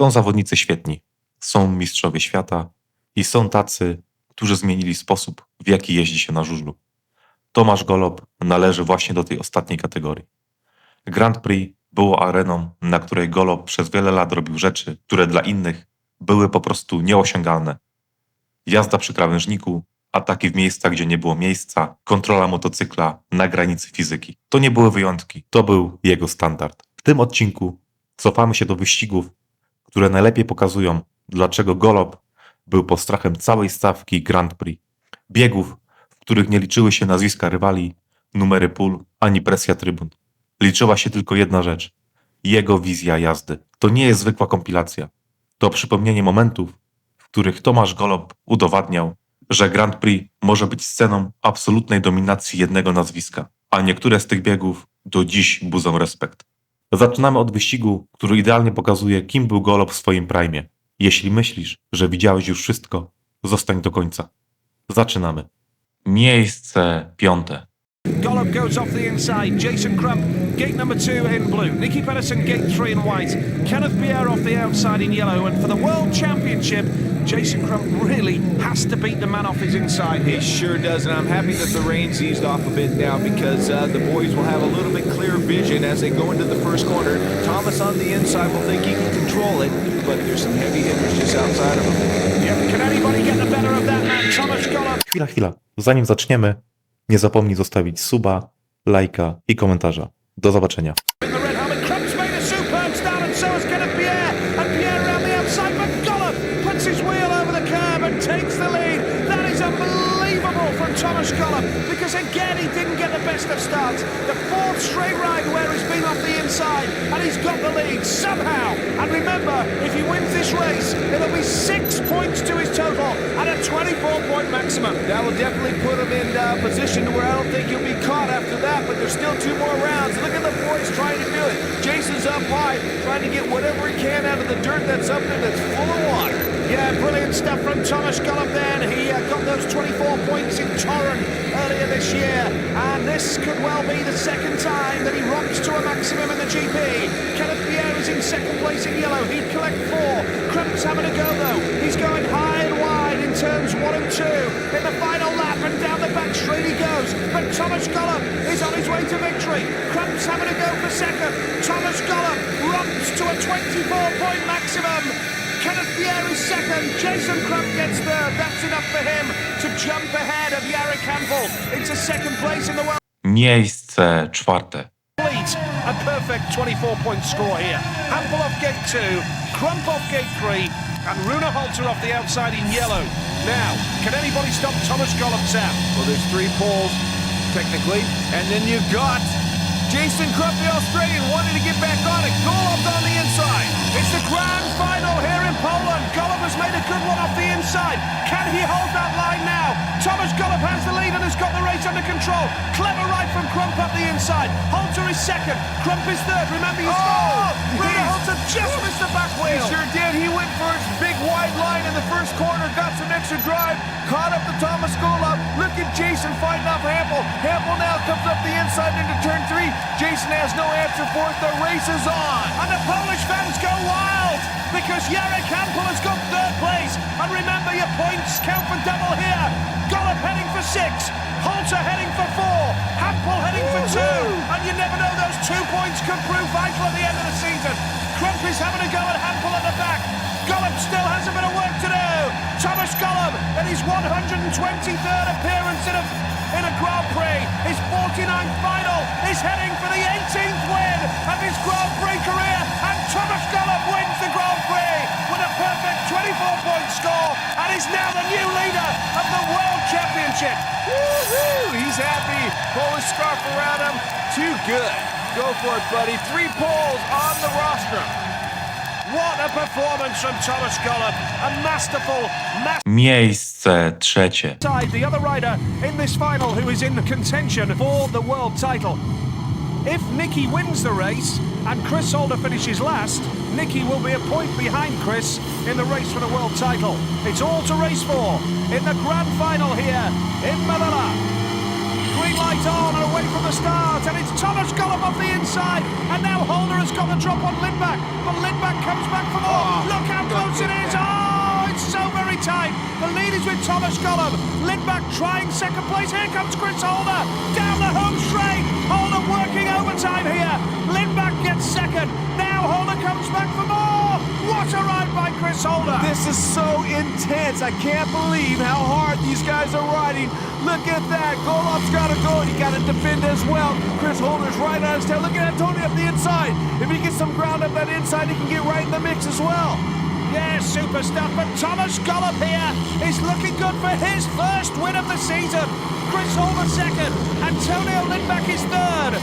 Są zawodnicy świetni, są mistrzowie świata i są tacy, którzy zmienili sposób, w jaki jeździ się na żużlu. Tomasz Gollob należy właśnie do tej ostatniej kategorii. Grand Prix było areną, na której Gollob przez wiele lat robił rzeczy, które dla innych były po prostu nieosiągalne. Jazda przy krawężniku, ataki w miejscach, gdzie nie było miejsca, kontrola motocykla na granicy fizyki. To nie były wyjątki, to był jego standard. W tym odcinku cofamy się do wyścigów, które najlepiej pokazują, dlaczego Gollob był postrachem całej stawki Grand Prix. Biegów, w których nie liczyły się nazwiska rywali, numery pól, ani presja trybun. Liczyła się tylko jedna rzecz. Jego wizja jazdy. To nie jest zwykła kompilacja. To przypomnienie momentów, w których Tomasz Gollob udowadniał, że Grand Prix może być sceną absolutnej dominacji jednego nazwiska, a niektóre z tych biegów do dziś budzą respekt. Zaczynamy od wyścigu, który idealnie pokazuje, kim był Gollob w swoim prime. Jeśli myślisz, że widziałeś już wszystko, zostań do końca. Zaczynamy. Miejsce 5. Gollob goes off the inside. Jason Crump, gate number 2 in blue. Nicky Pedersen, gate 3 in white. Kenneth Pierre off the outside in yellow. And for the World Championship, Jason Crump really has to beat the man off his inside. He sure does, and I'm happy that the rain's eased off a bit now because the boys will have a little bit clearer vision as they go into the first corner. Thomas on the inside will think he can control it, but there's some heavy hitters just outside of him. Yep, can anybody get the better of that man, Tomasz Gollob? Chwila. Zanim zaczniemy, nie zapomnij zostawić suba, lajka i komentarza. Do zobaczenia. In the red helmet, Crump's made a superb start, and so has Kenneth Pierre. And Pierre around the outside, but Gollob puts his wheel over the curb and takes the lead. That is unbelievable from Tomasz Gollob, because again he didn't get the best of starts. The fourth straight ride where he's been off the inside, and he's got the lead somehow. And remember, if he wins this race, it'll be 6 points to his total and a 24-point maximum. That will definitely put him in position to where I don't think he'll be caught after that, but there's still 2 more rounds. Look at the boys trying to do it. Jason's up high, trying to get whatever he can out of the dirt that's up there that's full of water. Yeah, brilliant stuff from Tomasz Gollob then. He got those 24 points in Toruń earlier this year, and this could well be the second time that he rocks to a maximum in the GP. Kenneth Pierre is in second place in yellow. He'd collect 4. Crump's having a go though. He's going high and wide in turns 1 and 2. In the final lap, and down the back straight he goes. But Tomasz Gollob is on his way to victory. Crump's having a go for second. Tomasz Gollob rocks to a 24-point maximum. Kenneth Pierre is second, Jason Crump gets third. That's enough for him to jump ahead of Jarek Hampel into second place in the world. Miejsce 4. A perfect 24-point score here. Hampel off gate 2, Crump off gate 3, and Rune Halter off the outside in yellow. Now, can anybody stop Tomasz Gollob's out? Well, there's 3 poles, technically, and then you've got Jason Crump, the Australian, wanting to get back on it. Gollob's on the inside. It's the grand final here in Poland. Gollob has made a good one off the inside. Can he hold that line now? Tomasz Gollob has the lead and has got the race under control. Clever ride from Crump up the inside. Halter is second. Crump is third. Remember, Rune Halter just missed the back wheel. He sure did. He went for his big wide line in the first corner, got some extra drive, caught up to Tomasz Gollob. Look at Jason fighting off Hampel. Hampel now comes up the inside into turn 3. Jason has no answer for it. The race is on. And the Polish fans go wild because Jarek Hampel has got third place. And remember, your points count for double here. Gollob heading for 6, Halter heading for 4, Hampel heading for 2. And you never know, those 2 points could prove vital at the end of the season. Crump is having a go at Hampel at the back. Gollob still has a bit of work to do. Tomasz Gollob in his 123rd appearance in a Grand Prix, his 49th final, is heading for the 18th win of his Grand Prix career, and Tomasz Gollob wins the Grand Prix with a perfect 24-point score and is now the new leader of the World Championship. Woohoo! He's happy. Pull his scarf around him. Too good. Go for it, buddy. 3 poles on the rostrum. What a performance from Tomasz Gollob. A masterful, Miejsce 3. The other rider in this final who is in contention for the world title. If Nicky wins the race and Chris Holder finishes last, Nicky will be a point behind Chris in the race for the world title. It's all to race for in the grand final here in Manila. green light on and away from the start, and it's Tomasz Gollob off the inside, and now Holder has got the drop on Lindback, but Lindback comes back for more. Look how close it is. Oh, it's so very tight. The lead is with Tomasz Gollob. Lindback trying second place. Here comes Chris Holder down the home straight. Holder working overtime here. Lindback gets second. Now Holder comes back for more. What a ride by Chris Holder. This is so intense. I can't believe how hard these guys are riding. Look at that. Gollob's got to go. He got to defend as well. Chris Holder's right on his tail. Look at Antonio up the inside. If he gets some ground up that inside, he can get right in the mix as well. Yeah, super stuff, but Tomasz Gollob here is looking good for his first win of the season. Chris Holder second, Antonio Lindback is third.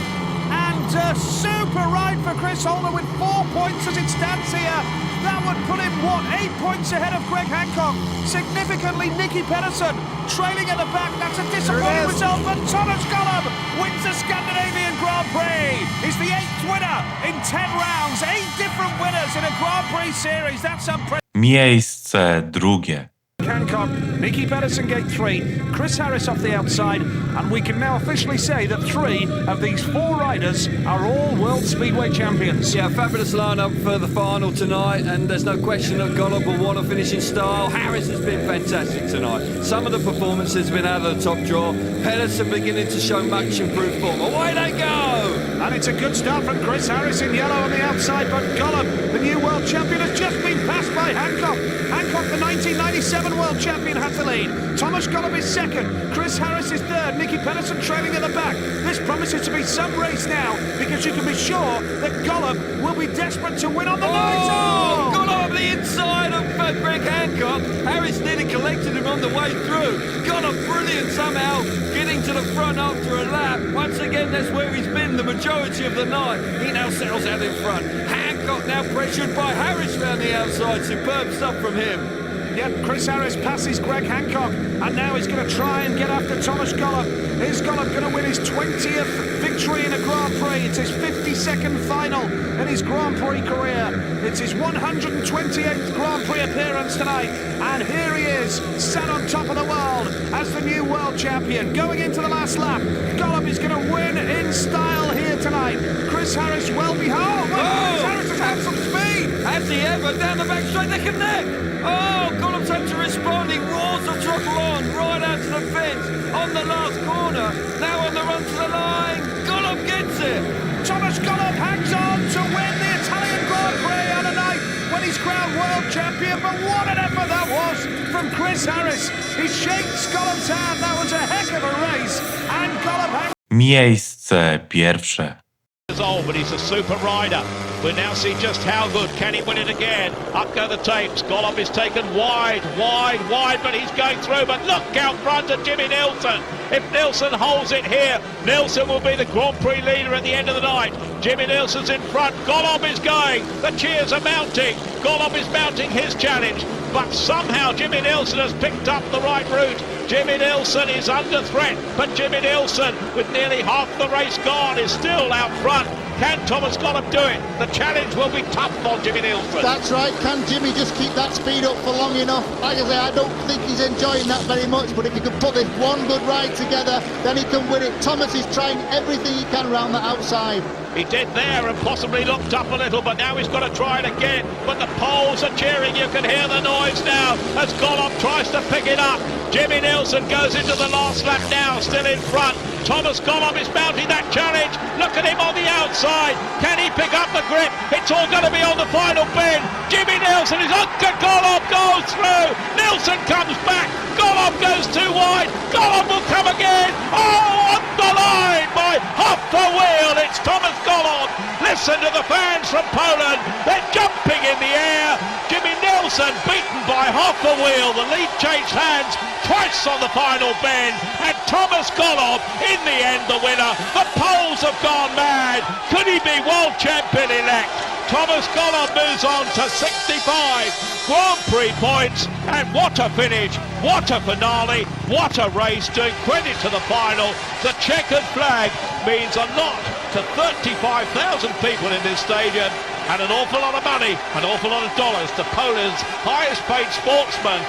And a super ride for Chris Holder with 4 points as it stands here. That would put him, 8 points ahead of Greg Hancock. Significantly, Nicky Pedersen trailing at the back. That's a disappointing result, but Tomasz Gollob wins the Scandinavian Grand Prix. He's the 8th winner in 10 rounds. 8 different winners in a Grand Prix series. That's unprecedented. Miejsce drugie. Hancock, Nicky Pedersen gate 3, Chris Harris off the outside, and we can now officially say that 3 of these 4 riders are all World Speedway champions. Yeah, fabulous lineup for the final tonight, and there's no question that Gollob will want to finish in style. Harris has been fantastic tonight. Some of the performances have been out of the top draw. Pedersen beginning to show much improved form. Away they go! And it's a good start from Chris Harris in yellow on the outside, but Gollob, the new world champion, has just been passed by Hancock. Hancock, the 1997 world champion, has the lead. Tomasz Gollob is second. Chris Harris is third. Nicky Pedersen trailing at the back. This promises to be some race now, because you can be sure that Gollob will be desperate to win on the night. Oh, Gollob the inside of Greg Hancock. Harris nearly collected him on the way through. Gollob brilliant somehow, getting to the front after a lap. Once again, that's where he's been the majority of the night. He now settles out in front. Hancock now pressured by Harris round the outside. Superb stuff from him. Yep, Chris Harris passes Greg Hancock, and now he's going to try and get after Tomasz Gollob. Is Gollob going to win his 20th victory in a Grand Prix? It's his 52nd final in his Grand Prix career. It's his 128th Grand Prix appearance tonight, and here he is, sat on top of the world as the new world champion. Going into the last lap, Gollob is going to win in style here tonight. Chris Harris well behind. Chris Harris has had some speed. Has he ever? Down the back straight, neck and neck. Oh, Gollob's had to respond. He roars the throttle on, right out to the fence, on the last corner. Now on the run to the line. Gollob gets it. Tomasz Gollob hangs on to win the Italian Grand Prix on a night when he's crowned world champion. But what an effort that was from Chris Harris. He shakes Gollob's hand. That was a heck of a race. And Gollob hangs. Miejsce pierwsze. But he's a super rider. We'll now see just how good. Can he win it again? Up go the tapes. Gollob is taken wide, but he's going through. But look out front at Jimmy Nilsson. If Nilsson holds it here, Nilsson will be the Grand Prix leader at the end of the night. Jimmy Nilsson's in front. Gollob is going. The cheers are mounting. Gollob is mounting his challenge. But somehow Jimmy Nilsson has picked up the right route. Jimmy Nilsson is under threat, but Jimmy Nilsson, with nearly half the race gone, is still out front. Can Tomasz Gollob do it? The challenge will be tough on Jimmy Nilsson. That's right. Can Jimmy just keep that speed up for long enough? Like I say, I don't think he's enjoying that very much, but if he can put this one good ride together, then he can win it. Thomas is trying everything he can round the outside. He did there and possibly looked up a little, but now he's got to try it again. But the poles are cheering. You can hear the noise now as Gollob tries to pick it up. Jimmy Nilsson goes into the last lap now, still in front. Tomasz Gollob is mounting that challenge. Look at him on the outside. Can he pick up the grip? It's all going to be on the final bend. Jimmy Nilsson is on. Gollob goes through. Nilsson comes back. Gollob goes too wide. Gollob will come again. Oh, on the line by half the wheel. It's Tomasz Gollob. Listen to the fans from Poland. They're jumping in the air. Jimmy Nilsson beaten by half the wheel. The lead changed hands twice on the final bend. And Tomasz Gollob, in the end, the winner. The Poles have gone mad. Could he be world champion-elect? Tomasz Gollob moves on to 65 Grand Prix points, and what a finish, what a finale, what a race, doing credit to the final. The checkered flag means a lot to 35,000 people in this stadium, and an awful lot of money, an awful lot of dollars to Poland's highest paid sportsman.